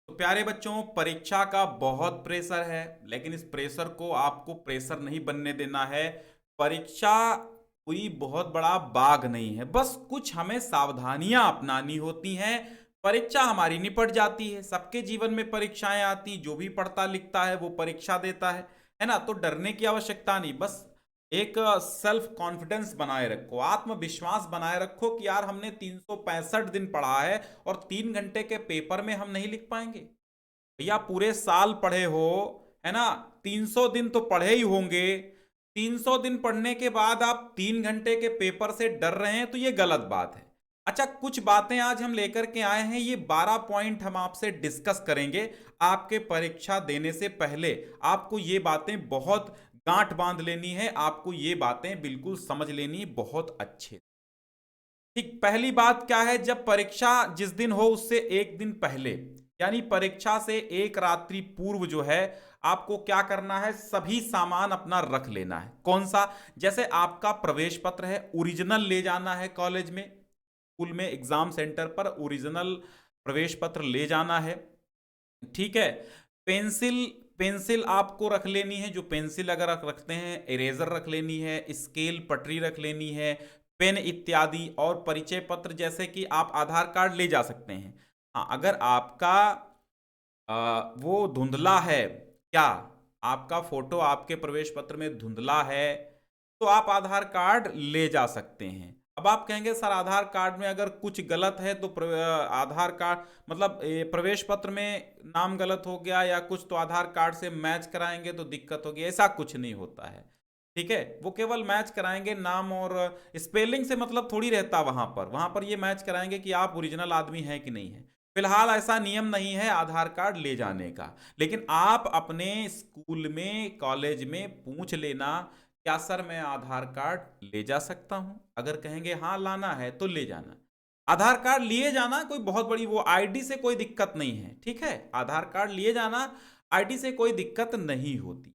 तो प्यारे बच्चों, परीक्षा का बहुत प्रेशर है, लेकिन इस प्रेशर को आपको प्रेशर नहीं बनने देना है। परीक्षा कोई बहुत बड़ा बाग नहीं है, बस कुछ हमें सावधानियां अपनानी होती हैं। परीक्षा हमारी निपट जाती है, सबके जीवन में परीक्षाएं आती, जो भी पढ़ता लिखता है वो परीक्षा देता है ना। तो डरने की आवश्यकता नहीं, बस एक सेल्फ कॉन्फिडेंस बनाए रखो, आत्मविश्वास बनाए रखो कि यार हमने 365 दिन पढ़ा है और 3 घंटे के पेपर में हम नहीं लिख पाएंगे। भैया पूरे साल पढ़े हो, है ना, 300 दिन तो पढ़े ही होंगे। 300 दिन पढ़ने के बाद आप 3 घंटे के पेपर से डर रहे हैं तो ये गलत बात है। अच्छा, कुछ बातें आज हम लेकर के आए हैं, ये 12 पॉइंट हम आपसे डिस्कस करेंगे। आपके परीक्षा देने से पहले आपको ये बातें बहुत गांठ बांध लेनी है, आपको ये बातें बिल्कुल समझ लेनी है बहुत अच्छे। ठीक, पहली बात क्या है, जब परीक्षा जिस दिन हो उससे एक दिन पहले, यानी परीक्षा से एक रात्रि पूर्व जो है, आपको क्या करना है, सभी सामान अपना रख लेना है। कौन सा? जैसे आपका प्रवेश पत्र है, ओरिजिनल ले जाना है कॉलेज में, स्कूल में, एग्जाम सेंटर पर ओरिजिनल प्रवेश पत्र ले जाना है। ठीक है। पेंसिल, पेंसिल आपको रख लेनी है, जो पेंसिल अगर आप रखते हैं, इरेजर रख लेनी है, स्केल, पटरी रख लेनी है, पेन इत्यादि, और परिचय पत्र जैसे कि आप आधार कार्ड ले जा सकते हैं। हाँ, अगर आपका वो धुंधला है, क्या आपका फोटो आपके प्रवेश पत्र में धुंधला है, तो आप आधार कार्ड ले जा सकते हैं। अब आप कहेंगे सर आधार कार्ड में अगर कुछ गलत है तो आधार कार्ड मतलब प्रवेश पत्र में नाम गलत हो गया या कुछ, तो आधार कार्ड से मैच कराएंगे तो दिक्कत होगी। ऐसा कुछ नहीं होता है, ठीक है। वो केवल मैच कराएंगे नाम और स्पेलिंग से, मतलब थोड़ी रहता वहां पर ये मैच कराएंगे कि आप ओरिजिनल आदमी हैं कि नहीं है। फिलहाल ऐसा नियम नहीं है आधार कार्ड ले जाने का, लेकिन आप अपने स्कूल में, कॉलेज में पूछ लेना, क्या सर मैं आधार कार्ड ले जा सकता हूं? अगर कहेंगे हाँ लाना है तो ले जाना। आधार कार्ड लिए जाना, कोई बहुत बड़ी वो आईडी से कोई दिक्कत नहीं है, ठीक है। आधार कार्ड लिए जाना, आईडी से कोई दिक्कत नहीं होती,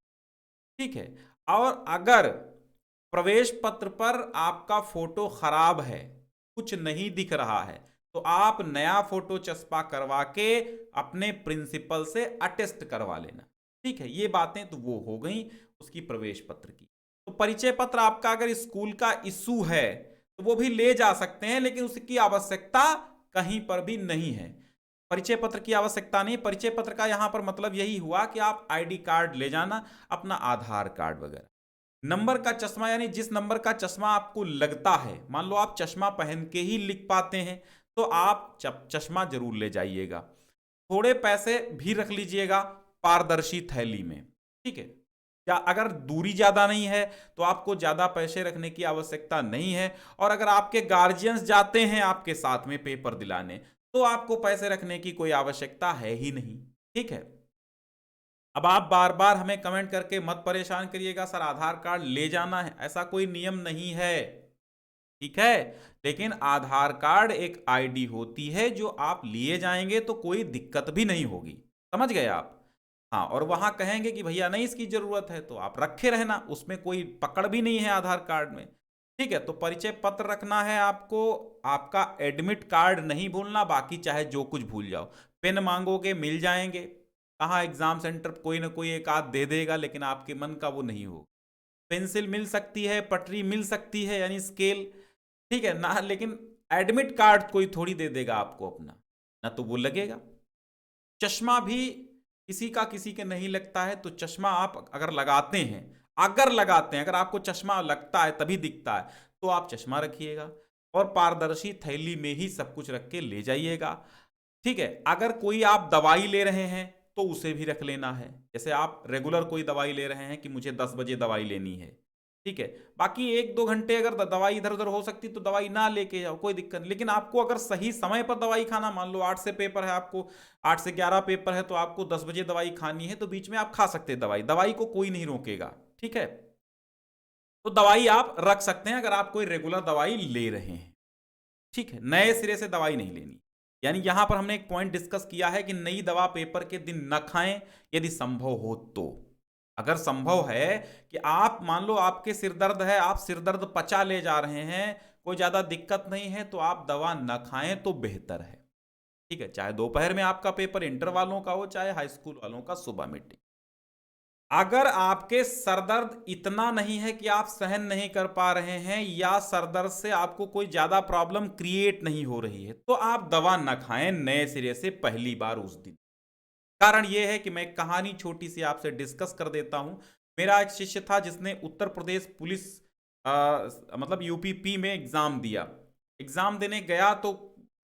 ठीक है। और अगर प्रवेश पत्र पर आपका फोटो खराब है, कुछ नहीं दिख रहा है, तो आप नया फोटो चस्पा करवा के अपने प्रिंसिपल से अटेस्ट करवा लेना, ठीक है। ये बातें तो वो हो गई उसकी प्रवेश पत्र की। तो परिचय पत्र आपका अगर स्कूल का इशू है तो वो भी ले जा सकते हैं, लेकिन उसकी आवश्यकता कहीं पर भी नहीं है। परिचय पत्र की आवश्यकता नहीं। परिचय पत्र का यहां पर मतलब यही हुआ कि आप आईडी कार्ड ले जाना, अपना आधार कार्ड वगैरह। नंबर का चश्मा, यानी जिस नंबर का चश्मा आपको लगता है, मान लो आप चश्मा पहन के ही लिख पाते हैं, तो आप चश्मा जरूर ले जाइएगा। थोड़े पैसे भी रख लीजिएगा पारदर्शी थैली में, ठीक है। या अगर दूरी ज्यादा नहीं है तो आपको ज्यादा पैसे रखने की आवश्यकता नहीं है। और अगर आपके गार्जियंस जाते हैं आपके साथ में पेपर दिलाने, तो आपको पैसे रखने की कोई आवश्यकता है ही नहीं, ठीक है। अब आप बार बार हमें कमेंट करके मत परेशान करिएगा सर आधार कार्ड ले जाना है, ऐसा कोई नियम नहीं है, ठीक है। लेकिन आधार कार्ड एक आईडी होती है जो आप लिए जाएंगे तो कोई दिक्कत भी नहीं होगी, समझ गए आप। हाँ, और वहां कहेंगे कि भैया नहीं इसकी जरूरत है, तो आप रखे रहना, उसमें कोई पकड़ भी नहीं है आधार कार्ड में, ठीक है। तो परिचय पत्र रखना है आपको, आपका एडमिट कार्ड नहीं भूलना, बाकी चाहे जो कुछ भूल जाओ। पेन मांगोगे मिल जाएंगे, कहाँ एग्जाम सेंटर कोई ना कोई एक आध दे देगा, लेकिन आपके मन का वो नहीं हो। पेंसिल मिल सकती है, पटरी मिल सकती है, यानी स्केल, ठीक है ना, लेकिन एडमिट कार्ड कोई थोड़ी दे देगा आपको अपना, ना तो वो लगेगा। चश्मा भी किसी का किसी के नहीं लगता है, तो चश्मा आप अगर लगाते हैं, अगर आपको चश्मा लगता है तभी दिखता है, तो आप चश्मा रखिएगा। और पारदर्शी थैली में ही सब कुछ रख के ले जाइएगा, ठीक है। अगर कोई आप दवाई ले रहे हैं तो उसे भी रख लेना है। जैसे आप रेगुलर कोई दवाई ले रहे हैं कि मुझे 10 बजे दवाई लेनी है, ठीक है। बाकी 1-2 घंटे अगर दवाई इधर उधर हो सकती तो दवाई ना लेके जाओ, कोई दिक्कत नहीं। लेकिन आपको अगर सही समय पर दवाई खाना, मान लो 8 से पेपर है आपको, 8 से 11 पेपर है, तो आपको 10 बजे दवाई खानी है, तो बीच में आप खा सकते हैं दवाई, दवाई को कोई नहीं रोकेगा, ठीक है। तो दवाई आप रख सकते हैं अगर आप कोई रेगुलर दवाई ले रहे हैं, ठीक है। नए सिरे से दवाई नहीं लेनी। यानी यहां पर हमने एक पॉइंट डिस्कस किया है कि नई दवा पेपर के दिन न खाएं, यदि संभव हो तो। अगर संभव है कि आप मान लो आपके सिर दर्द है, आप सिर दर्द पचा ले जा रहे हैं, कोई ज्यादा दिक्कत नहीं है, तो आप दवा न खाएं तो बेहतर है। ठीक है, चाहे दोपहर में आपका पेपर इंटर वालों का हो, चाहे हाई स्कूल वालों का सुबह मीटिंग। अगर आपके सरदर्द इतना नहीं है कि आप सहन नहीं कर पा रहे हैं, या सरदर्द से आपको कोई ज्यादा प्रॉब्लम क्रिएट नहीं हो रही है, तो आप दवा न खाएं नए सिरे से पहली बार उस दिन। कारण यह है कि मैं एक कहानी छोटी सी आपसे डिस्कस कर देता हूं। मेरा एक शिष्य था जिसने उत्तर प्रदेश पुलिस मतलब यूपीपी में एग्जाम दिया। एग्जाम देने गया तो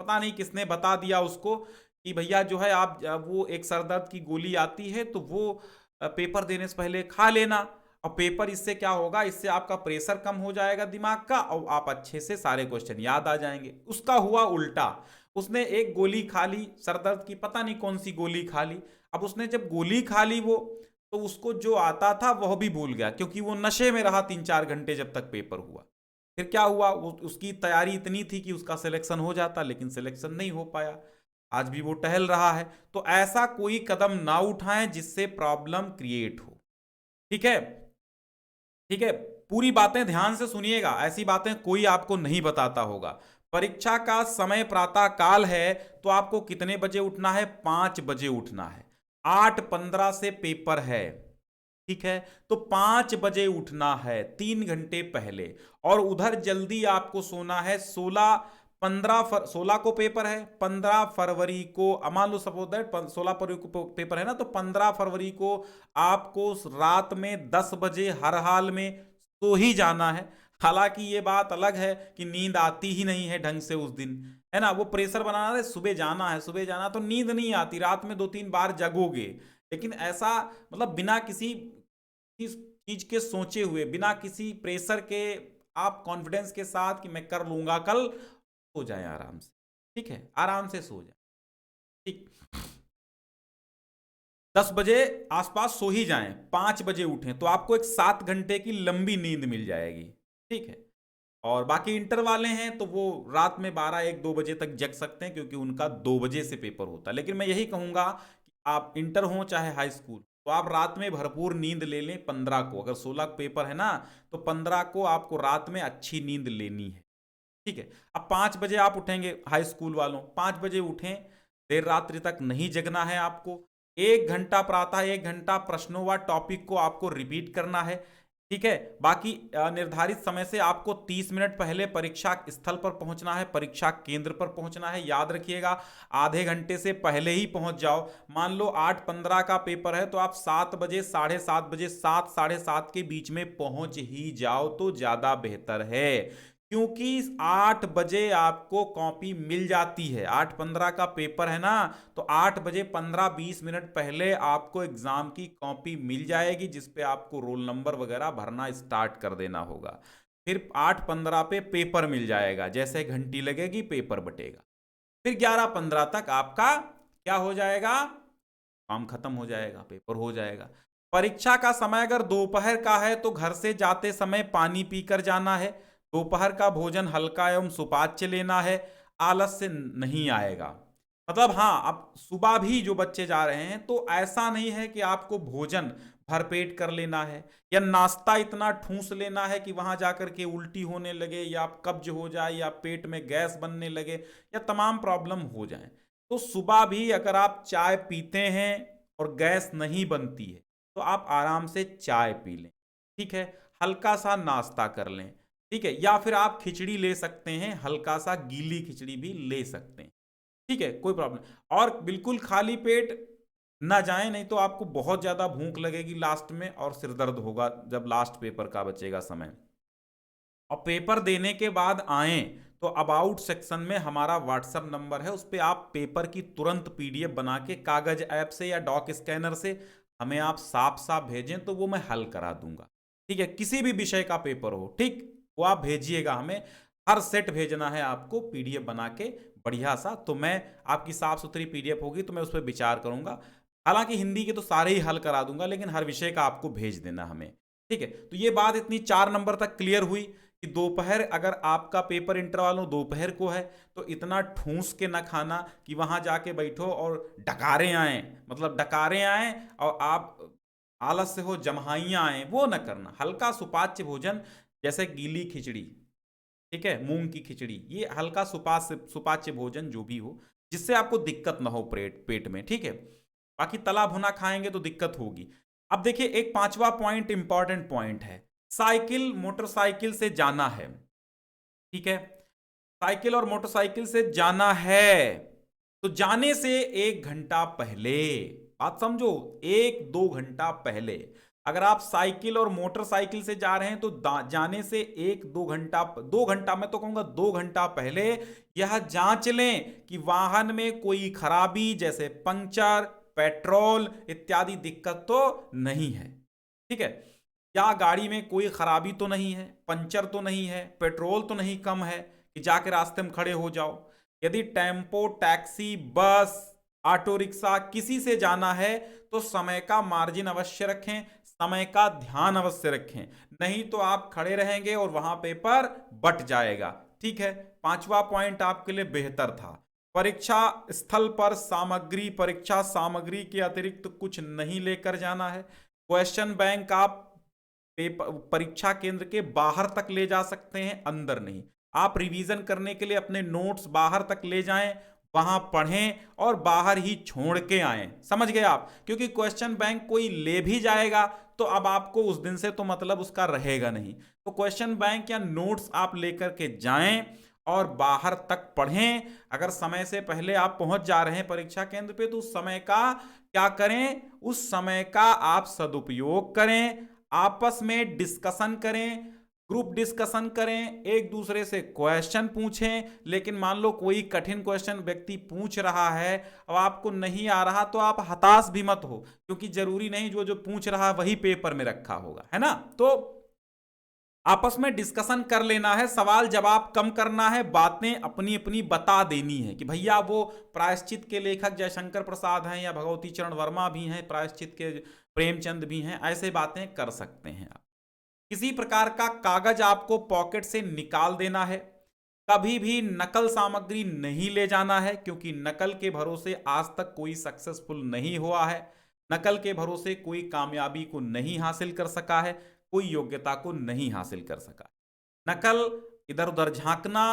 पता नहीं किसने बता दिया उसको कि भैया जो है आप वो एक सरदर्द की गोली आती है तो वो पेपर देने से पहले खा लेना। और पेपर इससे क्या होगा, इससे आपका प्रेशर कम हो जाएगा दिमाग का और आप अच्छे से सारे क्वेश्चन याद आ जाएंगे। उसका हुआ उल्टा, उसने एक गोली खा ली सरदर्द की, पता नहीं कौन सी गोली खा ली। अब उसने जब गोली खा ली वो, तो उसको जो आता था वह भी भूल गया, क्योंकि वो नशे में रहा 3-4 घंटे जब तक पेपर हुआ। फिर क्या हुआ, उसकी तैयारी इतनी थी कि उसका सिलेक्शन हो जाता, लेकिन सिलेक्शन नहीं हो पाया। आज भी वो टहल रहा है। तो ऐसा कोई कदम ना उठाएं जिससे प्रॉब्लम क्रिएट हो। ठीक है, ठीक है, पूरी बातें ध्यान से सुनिएगा, ऐसी बातें कोई आपको नहीं बताता होगा। परीक्षा का समय प्रातः काल है, तो आपको कितने बजे उठना है, 5 बजे उठना है। 8:15 से पेपर है, ठीक है, तो 5 बजे उठना है, 3 घंटे पहले। और उधर जल्दी आपको सोना है। 16 को पेपर है, 15 फरवरी को, मान लो सपोज दैट 16 फरवरी को पेपर है ना, तो 15 फरवरी को आपको रात में 10 बजे हर हाल में सो ही जाना है। हालांकि ये बात अलग है कि नींद आती ही नहीं है ढंग से उस दिन, है ना, वो प्रेशर बनाना है, सुबह जाना है, सुबह जाना, तो नींद नहीं आती, रात में 2-3 बार जगोगे। लेकिन ऐसा मतलब बिना किसी चीज के सोचे हुए, बिना किसी प्रेशर के, आप कॉन्फिडेंस के साथ कि मैं कर लूंगा कल, सो जाए आराम से। ठीक है, आराम से सो जाए। ठीक, 10 बजे आसपास सो ही जाएं, 5 बजे उठें, तो आपको एक 7 घंटे की लंबी नींद मिल जाएगी। ठीक है, और बाकी इंटर वाले हैं तो वो रात में 12-1-2 बजे तक जग सकते हैं, क्योंकि उनका 2 बजे से पेपर होता है। लेकिन मैं यही कहूंगा कि आप इंटर हो चाहे हाई स्कूल, तो आप रात में भरपूर नींद ले लें। 15 को, अगर 16 पेपर है ना, तो 15 को आपको रात में अच्छी नींद लेनी है। ठीक है, अब 5 बजे आप उठेंगे, हाई स्कूल वालों 5 बजे उठें, देर रात्रि तक नहीं जगना है आपको। 1 घंटा प्रातः, 1 घंटा प्रश्नों व टॉपिक को आपको रिपीट करना है। ठीक है, बाकी निर्धारित समय से आपको 30 मिनट पहले परीक्षा स्थल पर पहुंचना है, परीक्षा केंद्र पर पहुंचना है। याद रखिएगा, आधे घंटे से पहले ही पहुंच जाओ। मान लो 8:15 का पेपर है, तो आप 7 बजे, 7:30 बजे, 7, 7:30 के बीच में पहुंच ही जाओ तो ज्यादा बेहतर है। क्योंकि 8 बजे आपको कॉपी मिल जाती है। 8:15 का पेपर है ना, तो 8 बजे 15-20 मिनट पहले आपको एग्जाम की कॉपी मिल जाएगी, जिसपे आपको रोल नंबर वगैरह भरना स्टार्ट कर देना होगा। फिर 8:15 पे पेपर मिल जाएगा, जैसे घंटी लगेगी पेपर बटेगा। फिर 11:15 तक आपका क्या हो जाएगा, काम खत्म हो जाएगा, पेपर हो जाएगा। परीक्षा का समय अगर दोपहर का है, तो घर से जाते समय पानी पीकर जाना है। दोपहर का भोजन हल्का एवं सुपाच्य लेना है, आलस से नहीं आएगा। मतलब हाँ, अब सुबह भी जो बच्चे जा रहे हैं, तो ऐसा नहीं है कि आपको भोजन भरपेट कर लेना है, या नाश्ता इतना ठूस लेना है कि वहां जाकर के उल्टी होने लगे, या कब्ज हो जाए, या पेट में गैस बनने लगे, या तमाम प्रॉब्लम हो जाए। तो सुबह भी अगर आप चाय पीते हैं और गैस नहीं बनती है, तो आप आराम से चाय पी लें। ठीक है, हल्का सा नाश्ता कर लें। ठीक है, या फिर आप खिचड़ी ले सकते हैं, हल्का सा गीली खिचड़ी भी ले सकते हैं। ठीक है, कोई प्रॉब्लम। और बिल्कुल खाली पेट ना जाएं, नहीं तो आपको बहुत ज्यादा भूख लगेगी लास्ट में, और सिर दर्द होगा जब लास्ट पेपर का बचेगा समय। और पेपर देने के बाद आए, तो अबाउट सेक्शन में हमारा व्हाट्सएप नंबर है, उस पर आप पेपर की तुरंत पीडीएफ बना के कागज ऐप से या डॉक स्कैनर से हमें आप साफ साफ भेजें, तो वो मैं हल करा दूंगा। ठीक है, किसी भी विषय का पेपर हो, ठीक, वो आप भेजिएगा हमें। हर सेट भेजना है आपको पीडीएफ बना के बढ़िया सा, तो मैं आपकी साफ सुथरी पीडीएफ होगी तो मैं उस पर विचार करूंगा। हालांकि हिंदी के तो सारे ही हल करा दूंगा, लेकिन हर विषय का आपको भेज देना हमें। ठीक है, तो ये बात इतनी 4 नंबर तक क्लियर हुई कि दोपहर, अगर आपका पेपर इंटर वालों दोपहर को है, तो इतना ठूस के ना खाना कि वहां जाके बैठो और डकारे आए, मतलब डकारे आए और आप आलस से हो जमहाइयां आए, वो ना करना। हल्का सुपाच्य भोजन, जैसे गीली खिचड़ी, ठीक है, मूंग की खिचड़ी, ये हल्का सुपाच्य भोजन जो भी हो, जिससे आपको दिक्कत ना हो पेट में, ठीक है। बाकी तला भुना खाएंगे तो दिक्कत होगी। अब देखिए एक पांचवा पॉइंट इंपॉर्टेंट पॉइंट है, साइकिल मोटरसाइकिल से जाना है, ठीक है। साइकिल और मोटरसाइकिल से जाना है तो जाने से 1 घंटा पहले, बात समझो, 1-2 घंटा पहले। अगर आप साइकिल और मोटरसाइकिल से जा रहे हैं तो जाने से 1-2 घंटा, 2 घंटा, मैं तो कहूंगा 2 घंटा पहले यह जांच लें कि वाहन में कोई खराबी जैसे पंक्चर, पेट्रोल इत्यादि दिक्कत तो नहीं है, ठीक है। या गाड़ी में कोई खराबी तो नहीं है, पंचर तो नहीं है, पेट्रोल तो नहीं कम है कि जाके रास्ते में खड़े हो जाओ। यदि टेम्पो, टैक्सी, बस, ऑटो रिक्शा किसी से जाना है तो समय का मार्जिन अवश्य रखें, समय का ध्यान अवश्य रखें, नहीं तो आप खड़े रहेंगे और वहां पेपर बट जाएगा, ठीक है। पांचवा पॉइंट आपके लिए बेहतर था। परीक्षा स्थल पर सामग्री, परीक्षा सामग्री के अतिरिक्त कुछ नहीं लेकर जाना है। क्वेश्चन बैंक आप परीक्षा केंद्र के बाहर तक ले जा सकते हैं, अंदर नहीं। आप रिवीजन करने के लिए अपने नोट्स बाहर तक ले जाएं, वहां पढ़ें और बाहर ही छोड़ के आएं, समझ गए आप। क्योंकि क्वेश्चन बैंक कोई ले भी जाएगा तो अब आपको उस दिन से तो मतलब उसका रहेगा नहीं। तो क्वेश्चन बैंक या नोट्स आप लेकर के जाएं और बाहर तक पढ़ें। अगर समय से पहले आप पहुंच जा रहे हैं परीक्षा केंद्र पे तो उस समय का क्या करें, उस समय का आप सदुपयोग करें, आपस में डिस्कशन करें, ग्रुप डिस्कशन करें, एक दूसरे से क्वेश्चन पूछें। लेकिन मान लो कोई कठिन क्वेश्चन व्यक्ति पूछ रहा है और आपको नहीं आ रहा तो आप हताश भी मत हो, क्योंकि जरूरी नहीं जो जो पूछ रहा है वही पेपर में रखा होगा, है ना। तो आपस में डिस्कशन कर लेना है, सवाल जवाब कम करना है, बातें अपनी अपनी बता देनी है कि भैया वो प्रायश्चित के लेखक जयशंकर प्रसाद हैं या भगवती चरण वर्मा भी हैं, प्रायश्चित के प्रेमचंद भी हैं, ऐसे बातें कर सकते हैं आप। किसी प्रकार का कागज आपको पॉकेट से निकाल देना है। कभी भी नकल सामग्री नहीं ले जाना है, क्योंकि नकल के भरोसे आज तक कोई सक्सेसफुल नहीं हुआ है, नकल के भरोसे कोई कामयाबी को नहीं हासिल कर सका है, कोई योग्यता को नहीं हासिल कर सका। नकल, इधर उधर झांकना,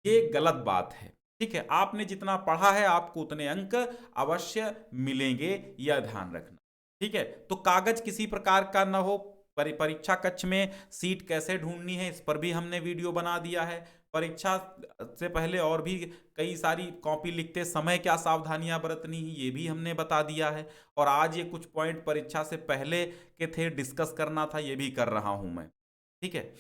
ये गलत बात है, ठीक है। आपने जितना पढ़ा है आपको उतने अंक अवश्य मिलेंगे, यह ध्यान रखना, ठीक है। तो कागज किसी प्रकार का ना हो। परीक्षा कक्ष में सीट कैसे ढूंढनी है इस पर भी हमने वीडियो बना दिया है। परीक्षा से पहले और भी कई सारी कॉपी लिखते समय क्या सावधानियां बरतनी है ये भी हमने बता दिया है। और आज ये कुछ पॉइंट परीक्षा से पहले के थे, डिस्कस करना था, ये भी कर रहा हूं मैं, ठीक है।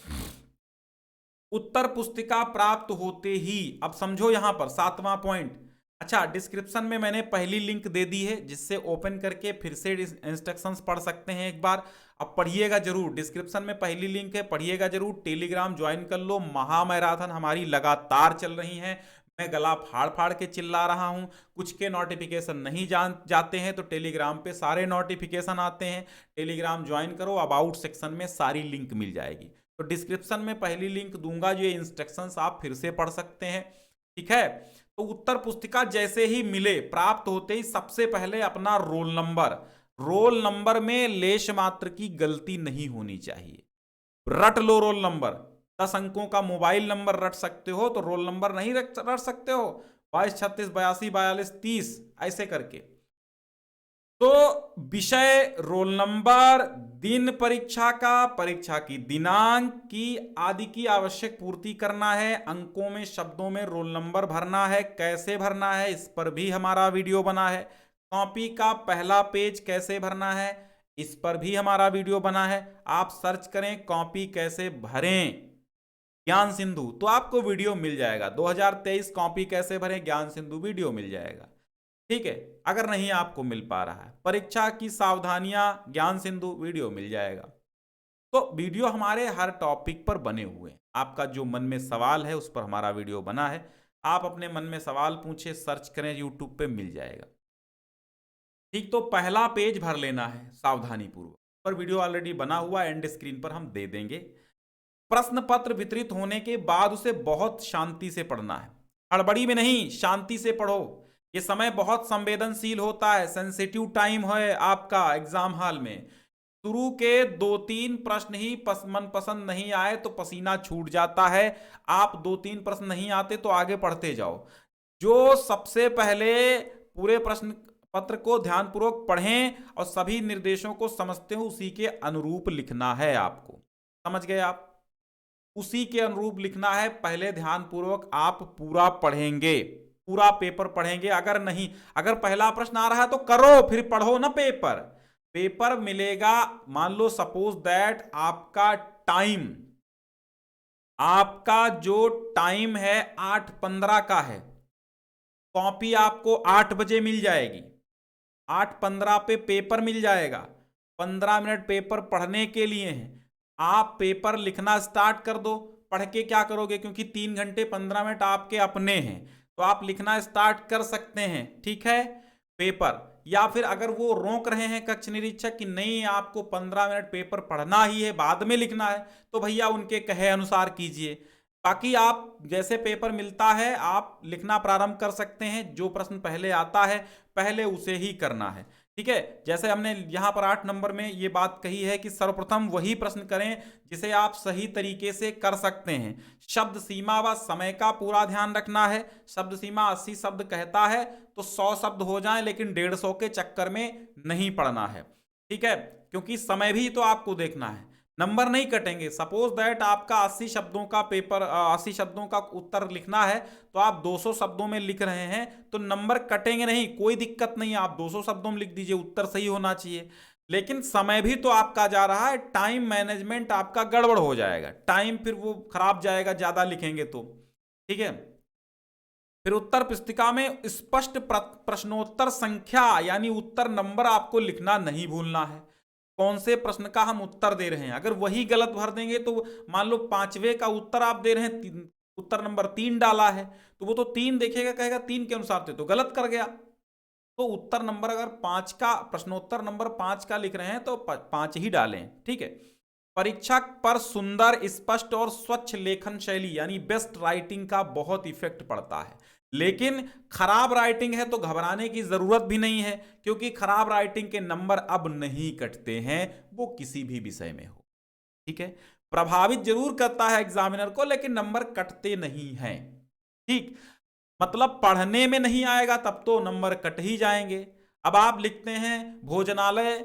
उत्तर पुस्तिका प्राप्त होते ही, अब समझो यहां पर 7वां पॉइंट। अच्छा, डिस्क्रिप्शन में मैंने पहली लिंक दे दी है जिससे ओपन करके फिर से इंस्ट्रक्शंस पढ़ सकते हैं एक बार। अब पढ़िएगा जरूर, डिस्क्रिप्शन में पहली लिंक है, पढ़िएगा जरूर। टेलीग्राम ज्वाइन कर लो, महामैराथन हमारी लगातार चल रही है। मैं गला फाड़ फाड़ के चिल्ला रहा हूं, कुछ के नोटिफिकेशन नहीं जाते हैं तो टेलीग्राम पे सारे नोटिफिकेशन आते हैं। टेलीग्राम ज्वाइन करो, अबाउट सेक्शन में सारी लिंक मिल जाएगी। तो डिस्क्रिप्शन में पहली लिंक दूंगा, जो ये इंस्ट्रक्शंस आप फिर से पढ़ सकते हैं, ठीक है। तो उत्तर पुस्तिका जैसे ही मिले, प्राप्त होते ही सबसे पहले अपना रोल नंबर में लेश मात्र की गलती नहीं होनी चाहिए। रट लो रोल नंबर, 10 अंकों का मोबाइल नंबर रट सकते हो तो रोल नंबर नहीं रट सकते हो, 22 36 82 42 30 ऐसे करके। तो विषय, रोल नंबर, दिन परीक्षा का, परीक्षा की दिनांक की आदि की आवश्यक पूर्ति करना है। अंकों में, शब्दों में रोल नंबर भरना है, कैसे भरना है इस पर भी हमारा वीडियो बना है। कॉपी का पहला पेज कैसे भरना है इस पर भी हमारा वीडियो बना है। आप सर्च करें कॉपी कैसे भरें ज्ञान सिंधु तो आपको वीडियो मिल जाएगा। 2023 कॉपी कैसे भरें ज्ञान सिंधु वीडियो मिल जाएगा, ठीक है। अगर नहीं आपको मिल पा रहा है, परीक्षा की सावधानियां ज्ञान सिंधु वीडियो मिल जाएगा। तो वीडियो हमारे हर टॉपिक पर बने हुए हैं। आपका जो मन में सवाल है उस पर हमारा वीडियो बना है, आप अपने मन में सवाल पूछे, सर्च करें, यूट्यूब पे मिल जाएगा, ठीक। तो पहला पेज भर लेना है सावधानी पूर्वक, पर वीडियो ऑलरेडी बना हुआ, एंड स्क्रीन पर हम दे देंगे। प्रश्न पत्र वितरित होने के बाद उसे बहुत शांति से पढ़ना है, हड़बड़ी में नहीं, शांति से पढ़ो। ये समय बहुत संवेदनशील होता है, सेंसिटिव टाइम है आपका एग्जाम हॉल में। शुरू के 2-3 प्रश्न ही मन पसंद नहीं आए तो पसीना छूट जाता है। आप 2-3 प्रश्न नहीं आते तो आगे पढ़ते जाओ। जो सबसे पहले पूरे प्रश्न पत्र को ध्यानपूर्वक पढ़ें और सभी निर्देशों को समझते हो उसी के अनुरूप लिखना है आपको। समझ गए आप? उसी के अनुरूप लिखना है। पहले ध्यानपूर्वक आप पूरा पढ़ेंगे, पूरा पेपर पढ़ेंगे। अगर नहीं, अगर पहला प्रश्न आ रहा है तो करो, फिर पढ़ो ना पेपर। पेपर मिलेगा, मान लो सपोज दैट आपका जो टाइम है 8:15 का है, कॉपी आपको 8 बजे मिल जाएगी, 8:15 पे पेपर मिल जाएगा। 15 मिनट पेपर पढ़ने के लिए है। आप पेपर लिखना स्टार्ट कर दो। पढ़ के क्या करोगे, क्योंकि 3 घंटे 15 मिनट आपके अपने हैं, तो आप लिखना स्टार्ट कर सकते हैं, ठीक है, पेपर। या फिर अगर वो रोक रहे हैं कक्ष निरीक्षक कि नहीं आपको 15 मिनट पेपर पढ़ना ही है, बाद में लिखना है, तो भैया उनके कहे अनुसार कीजिए। बाकी आप जैसे पेपर मिलता है आप लिखना प्रारंभ कर सकते हैं। जो प्रश्न पहले आता है पहले उसे ही करना है, ठीक है। जैसे हमने यहां पर 8 नंबर में ये बात कही है कि सर्वप्रथम वही प्रश्न करें जिसे आप सही तरीके से कर सकते हैं। शब्द सीमा व समय का पूरा ध्यान रखना है। शब्द सीमा 80 शब्द कहता है तो 100 शब्द हो जाए, लेकिन 150 के चक्कर में नहीं पढ़ना है, ठीक है, क्योंकि समय भी तो आपको देखना है। नंबर नहीं कटेंगे। सपोज दैट आपका 80 शब्दों का पेपर, 80 शब्दों का उत्तर लिखना है, तो आप 200 शब्दों में लिख रहे हैं तो नंबर कटेंगे नहीं, कोई दिक्कत नहीं, आप 200 शब्दों में लिख दीजिए, उत्तर सही होना चाहिए। लेकिन समय भी तो आपका जा रहा है, टाइम मैनेजमेंट आपका गड़बड़ हो जाएगा, टाइम फिर वो खराब जाएगा ज्यादा लिखेंगे तो, ठीक है। फिर उत्तर पुस्तिका में स्पष्ट प्रश्नोत्तर संख्या यानी उत्तर नंबर आपको लिखना नहीं भूलना है। कौन से प्रश्न का हम उत्तर दे रहे हैं, अगर वही गलत भर देंगे तो मान लो 5वें का उत्तर आप दे रहे हैं, उत्तर नंबर 3 डाला है, तो वो तो 3 देखेगा, कहेगा 3 के अनुसार थे तो गलत कर गया। तो उत्तर नंबर अगर 5 का, प्रश्नोत्तर नंबर 5 का लिख रहे हैं तो 5 ही डालें, ठीक है। परीक्षा पर सुंदर, स्पष्ट और स्वच्छ लेखन शैली यानी बेस्ट राइटिंग का बहुत इफेक्ट पड़ता है। लेकिन खराब राइटिंग है तो घबराने की जरूरत भी नहीं है, क्योंकि खराब राइटिंग के नंबर अब नहीं कटते हैं, वो किसी भी विषय में हो, ठीक है। प्रभावित जरूर करता है एग्जामिनर को, लेकिन नंबर कटते नहीं हैं, ठीक। मतलब पढ़ने में नहीं आएगा तब तो नंबर कट ही जाएंगे। अब आप लिखते हैं भोजनालय,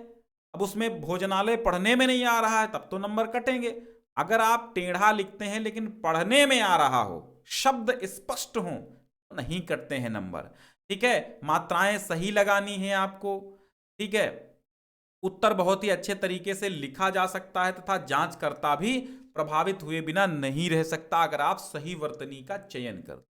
अब उसमें भोजनालय पढ़ने में नहीं आ रहा है तब तो नंबर कटेंगे। अगर आप टेढ़ा लिखते हैं लेकिन पढ़ने में आ रहा हो, शब्द स्पष्ट हो, तो नहीं कटते हैं नंबर, ठीक है। मात्राएं सही लगानी है आपको, ठीक है। उत्तर बहुत ही अच्छे तरीके से लिखा जा सकता है तथा जांचकर्ता भी प्रभावित हुए बिना नहीं रह सकता अगर आप सही वर्तनी का चयन कर।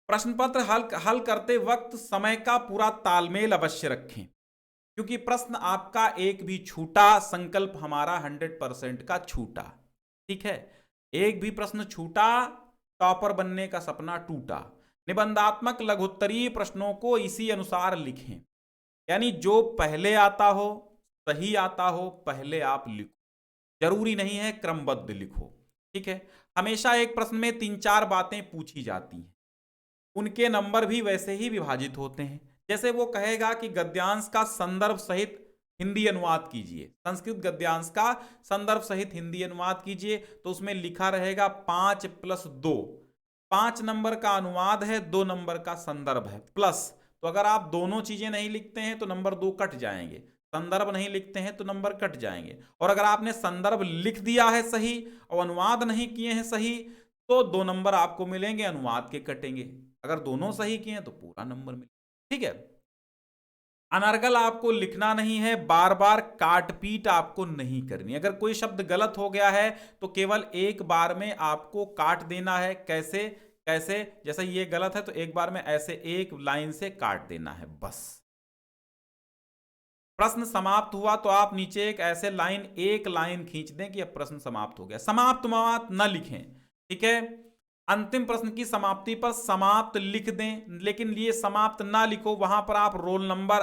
प्रश्न पत्र हल करते वक्त समय का पूरा तालमेल अवश्य रखें, क्योंकि प्रश्न आपका एक भी छूटा, संकल्प हमारा 100% का छूटा, ठीक है। एक भी प्रश्न छूटा, टॉपर बनने का सपना टूटा। निबंधात्मक लघुत्तरीय प्रश्नों को इसी अनुसार लिखें, यानी जो पहले आता हो, सही आता हो, पहले आप लिखो। जरूरी नहीं है क्रमबद्ध लिखो, ठीक है। हमेशा एक प्रश्न में 3-4 बातें पूछी जाती हैं, उनके नंबर भी वैसे ही विभाजित होते हैं। जैसे वो कहेगा कि गद्यांश का संदर्भ सहित हिंदी अनुवाद कीजिए, संस्कृत गद्यांश का संदर्भ सहित हिंदी अनुवाद कीजिए, तो उसमें लिखा रहेगा 5+2, 5 नंबर का अनुवाद है, 2 नंबर का संदर्भ है, प्लस। तो अगर आप दोनों चीजें नहीं लिखते हैं तो नंबर 2 कट जाएंगे, संदर्भ नहीं लिखते हैं तो नंबर कट जाएंगे। और अगर आपने संदर्भ लिख दिया है सही और अनुवाद नहीं किए हैं सही, तो 2 नंबर आपको मिलेंगे, अनुवाद के कटेंगे। अगर दोनों सही किए तो पूरा नंबर मिलेगा, ठीक है। अनर्गल आपको लिखना नहीं है, बार बार काट पीट आपको नहीं करनी। अगर कोई शब्द गलत हो गया है तो केवल एक बार में आपको काट देना है। कैसे कैसे, जैसे ये गलत है तो एक बार में ऐसे एक लाइन से काट देना है, बस। प्रश्न समाप्त हुआ तो आप नीचे एक लाइन खींच दें कि अब प्रश्न समाप्त हो गया। समाप्त न लिखें, ठीक है। अंतिम प्रश्न की समाप्ति पर समाप्त लिख दें, लेकिन ये समाप्त ना लिखो, वहां पर आप रोल नंबर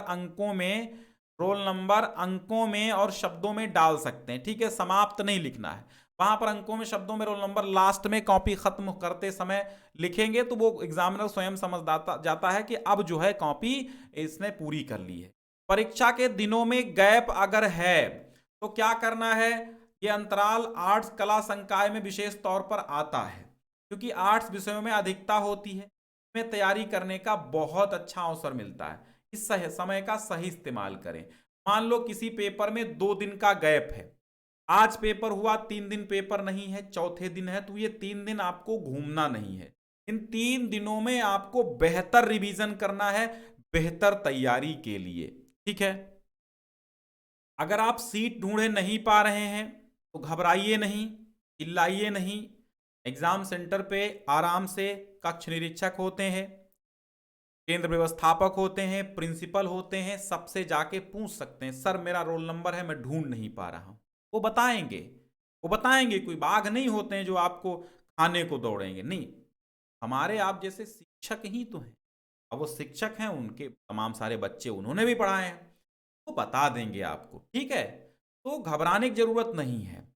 अंकों में और शब्दों में डाल सकते हैं, ठीक है। समाप्त नहीं लिखना है, वहां पर अंकों में, शब्दों में रोल नंबर लास्ट में कॉपी खत्म करते समय लिखेंगे तो वो एग्जामिनर स्वयं समझ जाता है कि अब जो है कॉपी इसने पूरी कर ली है। परीक्षा के दिनों में गैप अगर है तो क्या करना है, ये अंतराल आर्ट्स कला संकाय में विशेष तौर पर आता है, क्योंकि आर्ट्स विषयों में अधिकता होती है। में तैयारी करने का बहुत अच्छा अवसर मिलता है। इस समय का सही इस्तेमाल करें। मान लो किसी पेपर में 2 दिन का गैप है, आज पेपर हुआ, 3 दिन पेपर नहीं है, चौथे दिन है, तो ये 3 दिन आपको घूमना नहीं है। इन 3 दिनों में आपको बेहतर रिवीजन करना है, बेहतर तैयारी के लिए। ठीक है, अगर आप सीट ढूंढे नहीं पा रहे हैं तो घबराइए नहीं, चिल्लाइए नहीं। एग्जाम सेंटर पे आराम से कक्ष निरीक्षक होते हैं, केंद्र व्यवस्थापक होते हैं, प्रिंसिपल होते हैं, सबसे जाके पूछ सकते हैं, सर मेरा रोल नंबर है, मैं ढूंढ नहीं पा रहा हूं। वो बताएंगे, वो बताएंगे। कोई बाघ नहीं होते हैं जो आपको खाने को दौड़ेंगे, नहीं। हमारे आप जैसे शिक्षक ही तो हैं। अब वो शिक्षक हैं, उनके तमाम सारे बच्चे उन्होंने भी पढ़ाए हैं, वो बता देंगे आपको। ठीक है, तो घबराने की जरूरत नहीं है।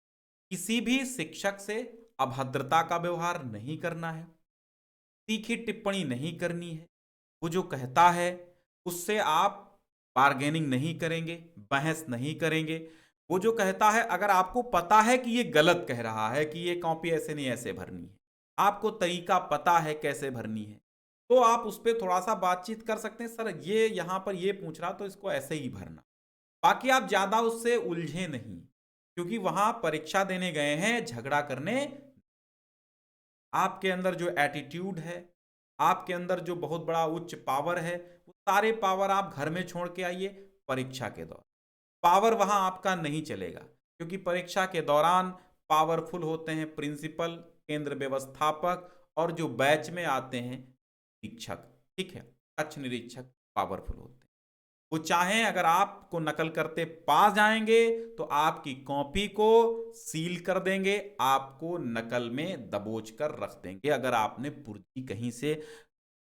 किसी भी शिक्षक से अभद्रता का व्यवहार नहीं करना है, तीखी टिप्पणी नहीं करनी है। वो जो कहता है उससे आप बार्गेनिंग नहीं करेंगे, बहस नहीं करेंगे। वो जो कहता है, अगर आपको पता है कि ये गलत कह रहा है कि ये कॉपी ऐसे नहीं ऐसे भरनी है, आपको तरीका पता है कैसे भरनी है, तो आप उस पर थोड़ा सा बातचीत कर सकते हैं, सर ये यहां पर ये पूछ रहा तो इसको ऐसे ही भरना। बाकी आप ज्यादा उससे उलझे नहीं, क्योंकि वहां परीक्षा देने गए हैं, झगड़ा करने। आपके अंदर जो एटीट्यूड है, आपके अंदर जो बहुत बड़ा उच्च पावर है, वो सारे पावर आप घर में छोड़ के आइए। परीक्षा के दौरान पावर वहां आपका नहीं चलेगा, क्योंकि परीक्षा के दौरान पावरफुल होते हैं प्रिंसिपल, केंद्र व्यवस्थापक, और जो बैच में आते हैं शिक्षक। ठीक है, कक्ष निरीक्षक पावरफुल होते हैं। वो चाहें अगर आपको नकल करते पा जाएंगे तो आपकी कॉपी को सील कर देंगे, आपको नकल में दबोच कर रख देंगे, अगर आपने पुर्जी कहीं से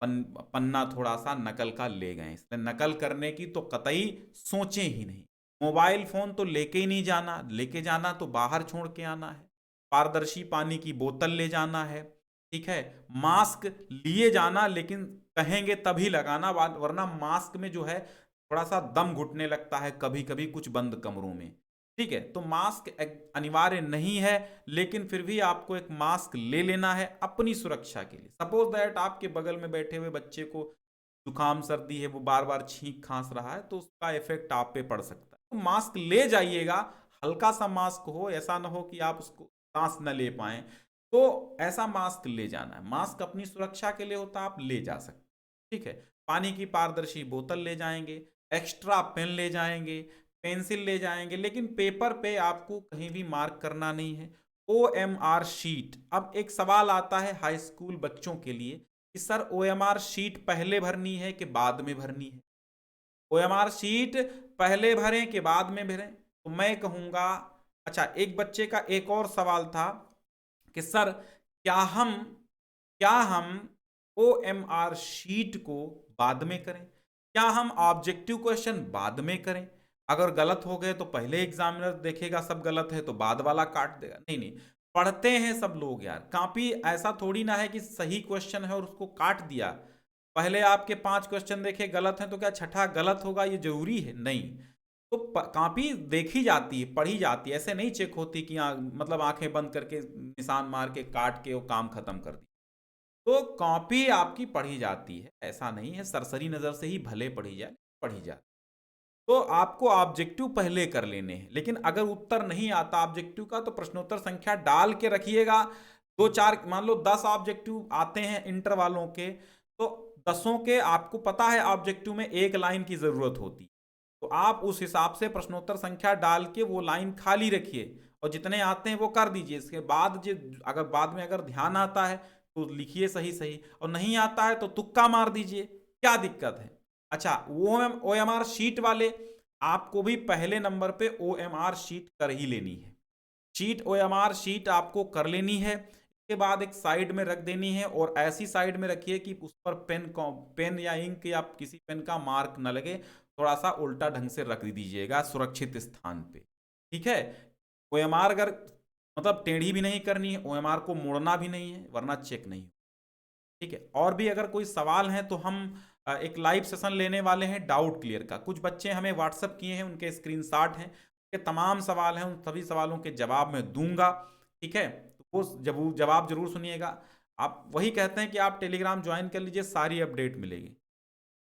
पन्ना थोड़ा सा नकल का ले गए। इसलिए नकल करने की तो कतई सोचें ही नहीं। मोबाइल फोन तो लेके ही नहीं जाना, लेके जाना तो बाहर छोड़ के आना है। पारदर्शी पानी की बोतल ले जाना है। ठीक है, मास्क लिए जाना, लेकिन कहेंगे तभी लगाना, वरना मास्क में जो है थोड़ा सा दम घुटने लगता है कभी कभी कुछ बंद कमरों में। ठीक है, तो मास्क अनिवार्य नहीं है, लेकिन फिर भी आपको एक मास्क ले लेना है अपनी सुरक्षा के लिए। सपोज दैट आपके बगल में बैठे हुए बच्चे को जुकाम सर्दी है, वो बार बार छींक खांस रहा है, तो उसका इफेक्ट आप पे पड़ सकता है। तो मास्क ले जाइएगा, हल्का सा मास्क हो, ऐसा ना हो कि आप उसको सांस न ले पाए, तो ऐसा मास्क ले जाना है। मास्क अपनी सुरक्षा के लिए होता है, आप ले जा सकते। ठीक है, पानी की पारदर्शी बोतल ले जाएंगे, एक्स्ट्रा पेन ले जाएंगे, पेंसिल ले जाएंगे, लेकिन पेपर पे आपको कहीं भी मार्क करना नहीं है। OMR sheet. अब एक सवाल आता है हाई स्कूल बच्चों के लिए कि सर OMR शीट पहले भरनी है कि बाद में भरनी है? OMR शीट पहले भरें कि बाद में भरें? तो मैं कहूंगा, अच्छा, एक बच्चे का एक और सवाल था कि सर क्या हम OMR शीट को बाद में करें, क्या हम ऑब्जेक्टिव क्वेश्चन बाद में करें? अगर गलत हो गए तो पहले एग्जामिनर देखेगा सब गलत है तो बाद वाला काट देगा। नहीं नहीं, पढ़ते हैं सब लोग यार, कॉपी ऐसा थोड़ी ना है कि सही क्वेश्चन है और उसको काट दिया। पहले आपके 5 क्वेश्चन देखे गलत हैं तो क्या छठा गलत होगा, ये जरूरी है? नहीं। तो कॉपी देखी जाती है, पढ़ी जाती है, ऐसे नहीं चेक होती कि मतलब आंखें बंद करके निशान मार के काट के वो काम खत्म कर दिया। तो कॉपी आपकी पढ़ी जाती है, ऐसा नहीं है सरसरी नजर से ही भले पढ़ी जाए, पढ़ी जाए। तो आपको ऑब्जेक्टिव पहले कर लेने हैं, लेकिन अगर उत्तर नहीं आता ऑब्जेक्टिव का तो प्रश्नोत्तर संख्या डाल के रखिएगा। 2-4, मान लो 10 ऑब्जेक्टिव आते हैं इंटर वालों के, तो 10 के आपको पता है ऑब्जेक्टिव में एक लाइन की जरूरत होती, तो आप उस हिसाब से प्रश्नोत्तर संख्या डाल के वो लाइन खाली रखिए, और जितने आते हैं वो कर दीजिए। इसके बाद जो अगर बाद में अगर ध्यान आता है तो लिखिए सही सही, और नहीं आता है तो तुक्का मार दीजिए, क्या दिक्कत है? अच्छा, OMR शीट वाले, आपको भी पहले नंबर पे OMR शीट कर ही लेनी है। OMR शीट आपको कर लेनी है, इसके बाद एक साइड में रख देनी है, और ऐसी साइड में रखिए कि उस पर पेन या इंक या किसी पेन का मार्क न लगे, थोड़ा सा उल्टा ढंग से रख दीजिएगा सुरक्षित स्थान पे। ठीक है, OMR अगर मतलब टेढ़ी भी नहीं करनी है, OMR को मोड़ना भी नहीं है, वरना चेक नहीं। ठीक है, और भी अगर कोई सवाल है तो हम एक लाइव सेशन लेने वाले हैं डाउट क्लियर का। कुछ बच्चे हमें व्हाट्सअप किए हैं, उनके स्क्रीनशॉट हैं, के तमाम सवाल हैं, उन सभी सवालों के जवाब मैं दूंगा। ठीक है, तो वो जवाब जरूर सुनिएगा। आप वही कहते हैं कि आप टेलीग्राम ज्वाइन कर लीजिए, सारी अपडेट मिलेगी।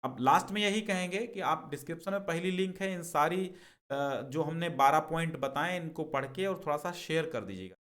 अब लास्ट में यही कहेंगे कि आप डिस्क्रिप्शन में पहली लिंक है, इन सारी जो हमने 12 पॉइंट बताएं इनको पढ़ के और थोड़ा सा शेयर कर दीजिएगा।